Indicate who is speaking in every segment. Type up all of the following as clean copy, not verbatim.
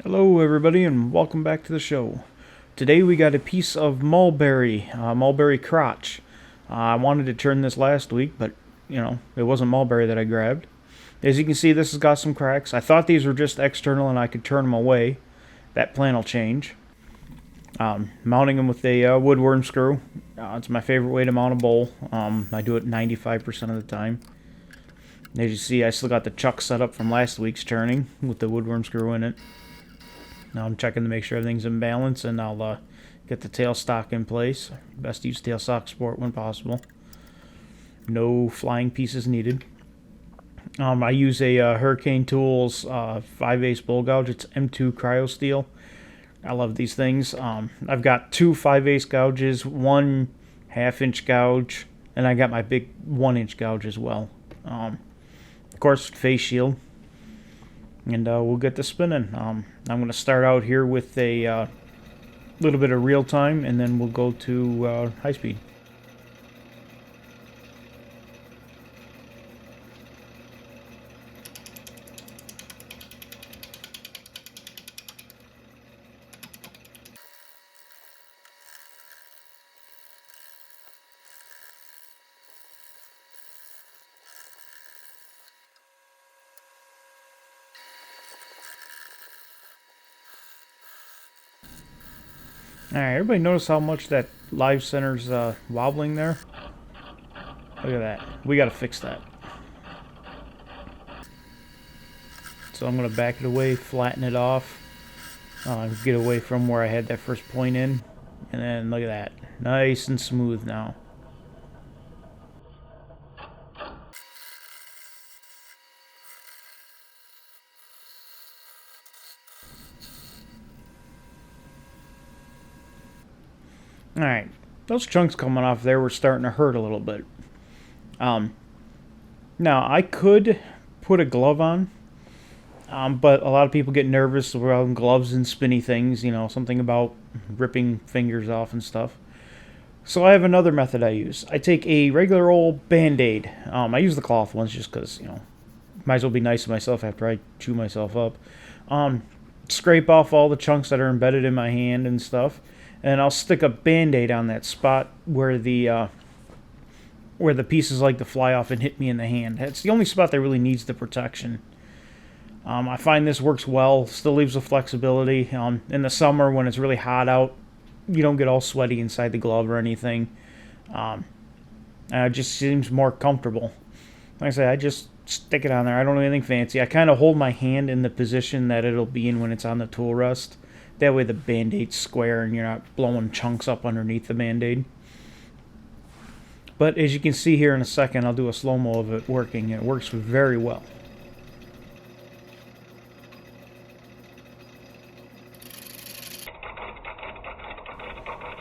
Speaker 1: Hello everybody and welcome back to the show. Today we got a piece of mulberry, mulberry crotch. I wanted to turn this last week, but it wasn't mulberry that I grabbed. As you can see, this has got some cracks. I thought these were just external and I could turn them away. That plan will change. Mounting them with a woodworm screw. It's my favorite way to mount a bowl. I do it 95% of the time. As you see, I still got the chuck set up from last week's turning with the woodworm screw in it. Now I'm checking to make sure everything's in balance, and I'll get the tailstock in place. Best to use tailstock support when possible. No flying pieces needed. I use a Hurricane Tools 5/8 bowl gouge. It's M2 Cryo steel. I love these things. I've got two 5/8 gouges, one 1/2 inch gouge, and I got my big 1-inch gouge as well. Of course, face shield. And we'll get to spinning. I'm going to start out here with a little bit of real time, and then we'll go to high speed. Alright, everybody notice how much that live center's wobbling there? Look at that. We gotta fix that. So I'm gonna back it away, flatten it off, get away from where I had that first point in, and then look at that. Nice and smooth now. Alright, those chunks coming off there were starting to hurt a little bit. Now, I could put a glove on, but a lot of people get nervous around gloves and spinny things, something about ripping fingers off and stuff. So I have another method I use. I take a regular old Band-Aid. I use the cloth ones just because, might as well be nice to myself after I chew myself up. Scrape off all the chunks that are embedded in my hand and stuff. And I'll stick a Band-Aid on that spot where the pieces like to fly off and hit me in the hand. It's the only spot that really needs the protection. I find this works well, still leaves the flexibility. In the summer when it's really hot out, you don't get all sweaty inside the glove or anything. It just seems more comfortable. Like I say, I just stick it on there. I don't do anything fancy. I kind of hold my hand in the position that it'll be in when it's on the tool rest. That way the Band-Aid's square and you're not blowing chunks up underneath the Band-Aid. But as you can see here in a second, I'll do a slow-mo of it working. It works very well.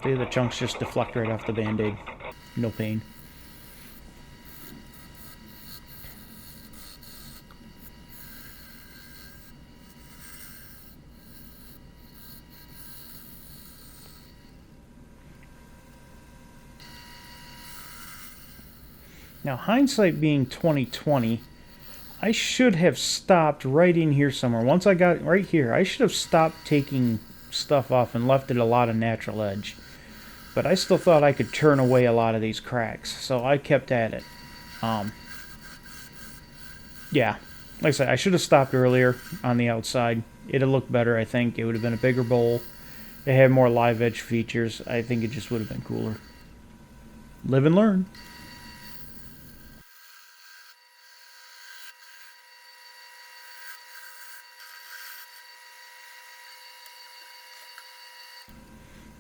Speaker 1: See, the chunks just deflect right off the Band-Aid. No pain. Now, hindsight being 2020, I should have stopped right in here somewhere. Once I got right here, I should have stopped taking stuff off and left it a lot of natural edge. But I still thought I could turn away a lot of these cracks, so I kept at it. Yeah, like I said, I should have stopped earlier on the outside. It'd have looked better, I think. It would have been a bigger bowl. It had more live edge features. I think it just would have been cooler. Live and learn.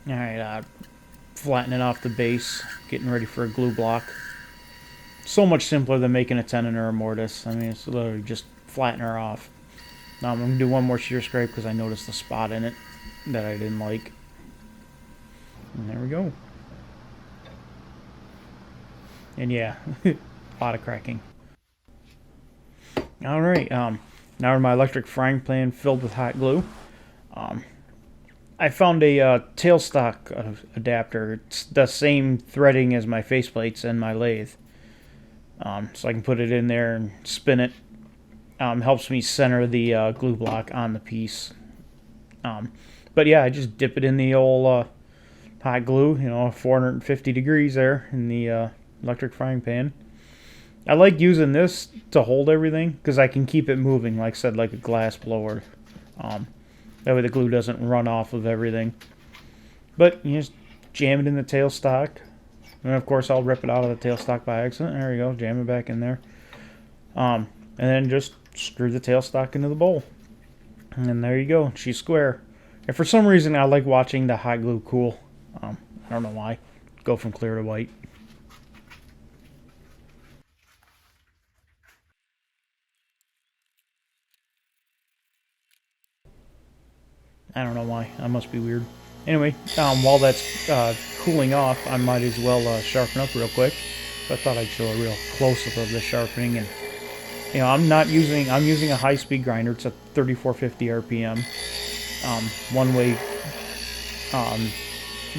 Speaker 1: Alright, flattening off the base, getting ready for a glue block. So much simpler than making a tenon or a mortise. I mean, it's literally just flatten her off. Now I'm going to do one more shear scrape because I noticed the spot in it that I didn't like. And there we go. And yeah, a lot of cracking. Alright, now my electric frying pan filled with hot glue. I found a tailstock adapter. It's the same threading as my faceplates and my lathe. So I can put it in there and spin it. Helps me center the glue block on the piece. But yeah, I just dip it in the old hot glue, 450 degrees there in the electric frying pan. I like using this to hold everything because I can keep it moving, like I said, like a glass blower. That way the glue doesn't run off of everything. But you just jam it in the tailstock. And of course I'll rip it out of the tailstock by accident. There you go, jam it back in there. And then just screw the tailstock into the bowl. And there you go, she's square. And for some reason I like watching the hot glue cool. I don't know why. Go from clear to white. I don't know why. That must be weird. Anyway, while that's cooling off, I might as well sharpen up real quick. So I thought I'd show a real close-up of the sharpening. And I'm using a high-speed grinder. It's a 3450 RPM, one-way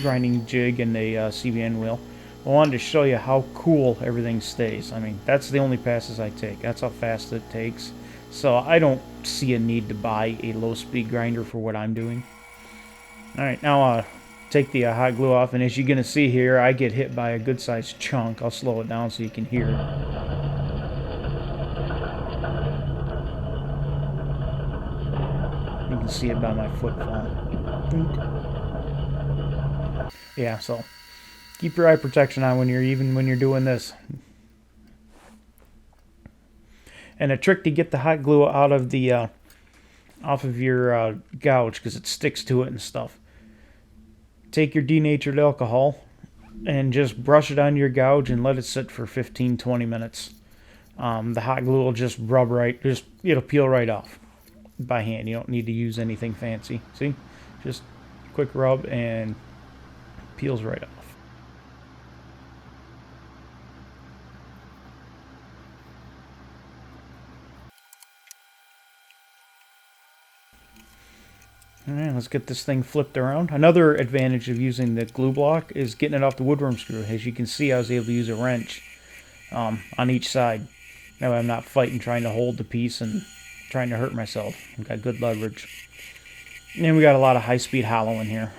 Speaker 1: grinding jig and a CVN wheel. I wanted to show you how cool everything stays. I mean, that's the only passes I take. That's how fast it takes. So I don't see a need to buy a low-speed grinder for what I'm doing. Alright, now take the hot glue off, and as you're going to see here, I get hit by a good-sized chunk. I'll slow it down so you can hear it. You can see it by my foot falling. Yeah, so keep your eye protection on when you're doing this. And a trick to get the hot glue out of the off of your gouge, because it sticks to it and stuff. Take your denatured alcohol and just brush it on your gouge and let it sit for 15-20 minutes. The hot glue will just rub right, it'll peel right off by hand. You don't need to use anything fancy. See, just quick rub and peels right off. Alright, let's get this thing flipped around. Another advantage of using the glue block is getting it off the woodworm screw. As you can see, I was able to use a wrench on each side. That way I'm not fighting trying to hold the piece and trying to hurt myself. I've got good leverage. And we got a lot of high-speed hollow in here.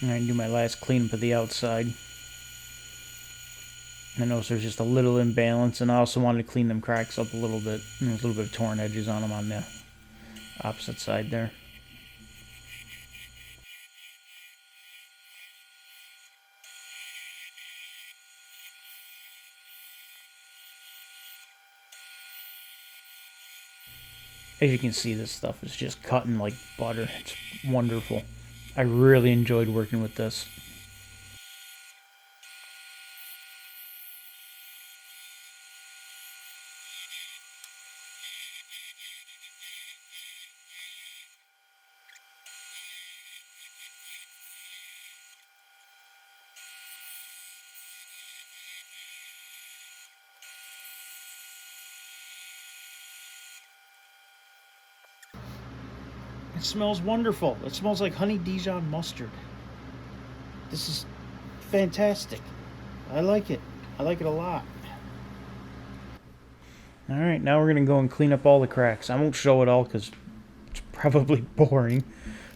Speaker 1: And I do my last cleanup of the outside. I noticed there's just a little imbalance, and I also wanted to clean them cracks up a little bit. There's a little bit of torn edges on them on the opposite side there. As you can see, this stuff is just cutting like butter. It's wonderful. I really enjoyed working with this. It smells wonderful. It smells like Honey Dejon mustard. This is fantastic. I like it. I like it a lot. Alright, now we're going to go and clean up all the cracks. I won't show it all because it's probably boring.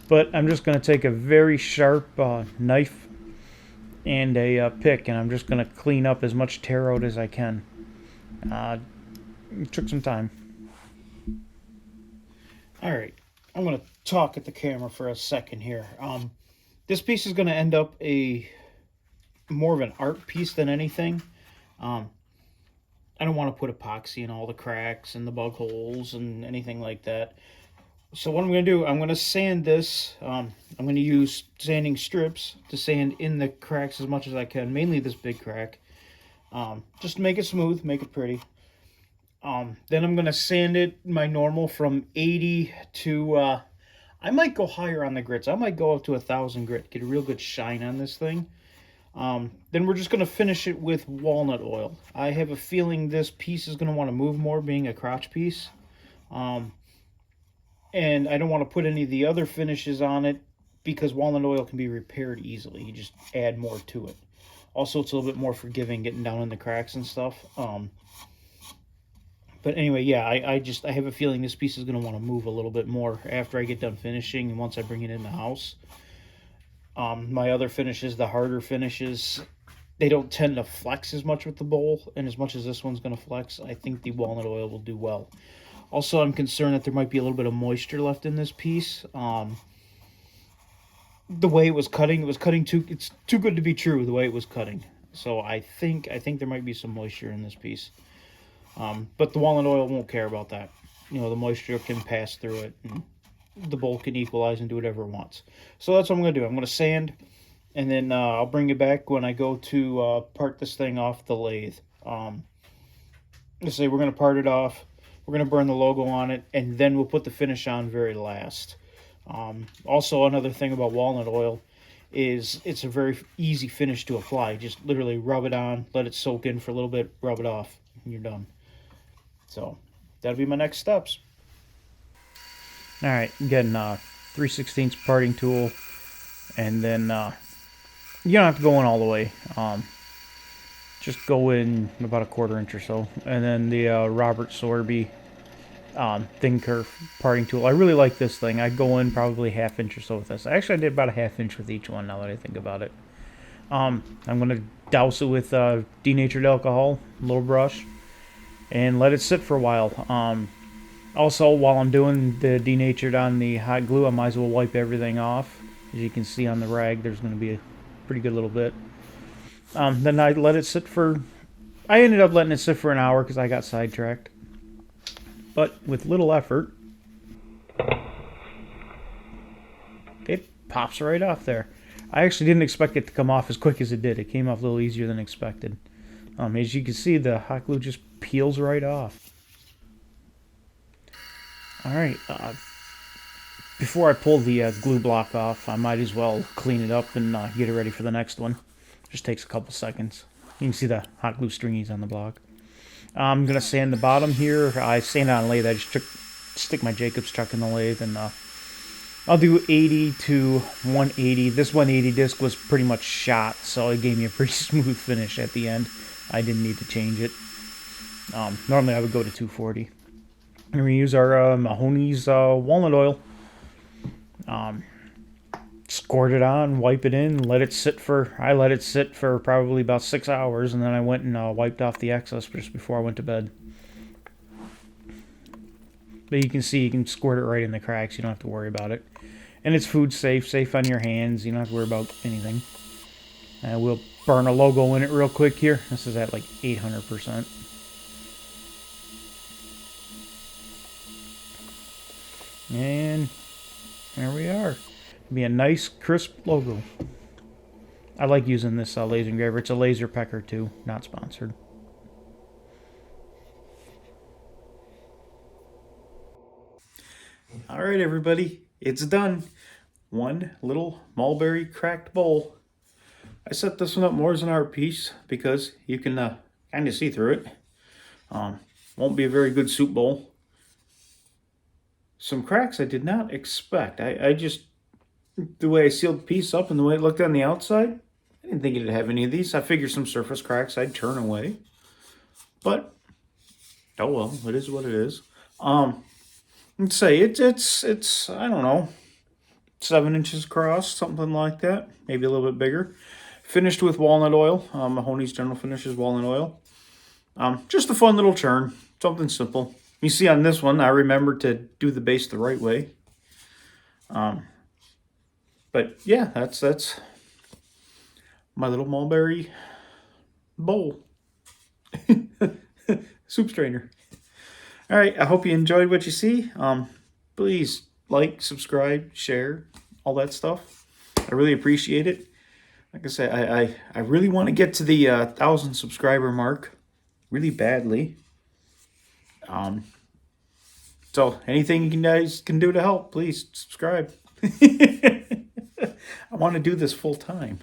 Speaker 1: But I'm just going to take a very sharp knife and a pick, and I'm just going to clean up as much tear out as I can. It took some time. Alright, I'm going to talk at the camera for a second here. This piece is going to end up more of an art piece than anything. I don't want to put epoxy in all the cracks and the bug holes and anything like that. So what I'm going to do, I'm going to sand this. I'm going to use sanding strips to sand in the cracks as much as I can, mainly this big crack. Just to make it smooth, make it pretty. Then I'm going to sand it my normal from 80 to, I might go higher on the grits. I might go up to 1,000 grit, get a real good shine on this thing. Then we're just going to finish it with walnut oil. I have a feeling this piece is going to want to move more, being a crotch piece. And I don't want to put any of the other finishes on it because walnut oil can be repaired easily. You just add more to it. Also, it's a little bit more forgiving getting down in the cracks and stuff. But anyway, yeah, I have a feeling this piece is going to want to move a little bit more after I get done finishing and once I bring it in the house. My other finishes, the harder finishes, they don't tend to flex as much with the bowl, and as much as this one's going to flex, I think the walnut oil will do well. Also, I'm concerned that there might be a little bit of moisture left in this piece. The way it was cutting it's too good to be true the way it was cutting. So I think there might be some moisture in this piece. But the walnut oil won't care about that. You know, the moisture can pass through it, and the bowl can equalize and do whatever it wants. So that's what I'm going to do. I'm going to sand, and then I'll bring it back when I go to part this thing off the lathe. Let's say we're going to part it off. We're going to burn the logo on it, and then we'll put the finish on very last. Also, another thing about walnut oil is it's a very easy finish to apply. Just literally rub it on, let it soak in for a little bit, rub it off, and you're done. So that'll be my next steps. All right, again, 3/16 parting tool, and then you don't have to go in all the way. Just go in about a 1/4 inch or so, and then the Robert Sorby thin curve parting tool. I really like this thing. I go in probably 1/2 inch or so with this. Actually, I did about a 1/2 inch with each one. Now that I think about it, I'm gonna douse it with denatured alcohol, a little brush, and let it sit for a while. Also, while I'm doing the denatured on the hot glue, I might as well wipe everything off. As you can see on the rag, there's going to be a pretty good little bit. Then I let it sit for... I ended up letting it sit for an hour because I got sidetracked. But with little effort, it pops right off there. I actually didn't expect it to come off as quick as it did. It came off a little easier than expected. As you can see, the hot glue just peels right off. Alright, before I pull the glue block off, I might as well clean it up and get it ready for the next one. Just takes a couple seconds. You can see the hot glue stringies on the block. I'm going to sand the bottom here. I sand it on a lathe. I just stick my Jacobs chuck in the lathe, and I'll do 80 to 180. This 180 disc was pretty much shot, so it gave me a pretty smooth finish at the end. I didn't need to change it. Normally I would go to 240. And we use our Mahoney's walnut oil. Squirt it on, wipe it in, let it sit for... I let it sit for probably about 6 hours, and then I went and wiped off the excess just before I went to bed. But you can see you can squirt it right in the cracks. You don't have to worry about it. And it's food safe, safe on your hands. You don't have to worry about anything. We'll burn a logo in it real quick here. This is at like 800%. And there we are. It'll be a nice crisp logo. I like using this laser engraver. It's a Laserpecker too, not sponsored. Alright everybody, it's done. One little Mulberry cracked bowl. I set this one up more as an art piece because you can kind of see through it. Won't be a very good soup bowl. Some cracks I did not expect. I just, the way I sealed the piece up and the way it looked on the outside, I didn't think it'd have any of these. I figured some surface cracks I'd turn away. But, oh well, it is what it is. Let's say it's I don't know, 7 inches across, something like that. Maybe a little bit bigger. Finished with walnut oil. Mahoney's General Finishes walnut oil. Just a fun little turn. Something simple. You see on this one, I remembered to do the base the right way. But yeah, that's my little Mulberry bowl. Soup strainer. All right, I hope you enjoyed what you see. Please like, subscribe, share, all that stuff. I really appreciate it. Like I said, I really want to get to the 1,000 subscriber mark really badly. So anything you guys can do to help, please subscribe. I want to do this full time.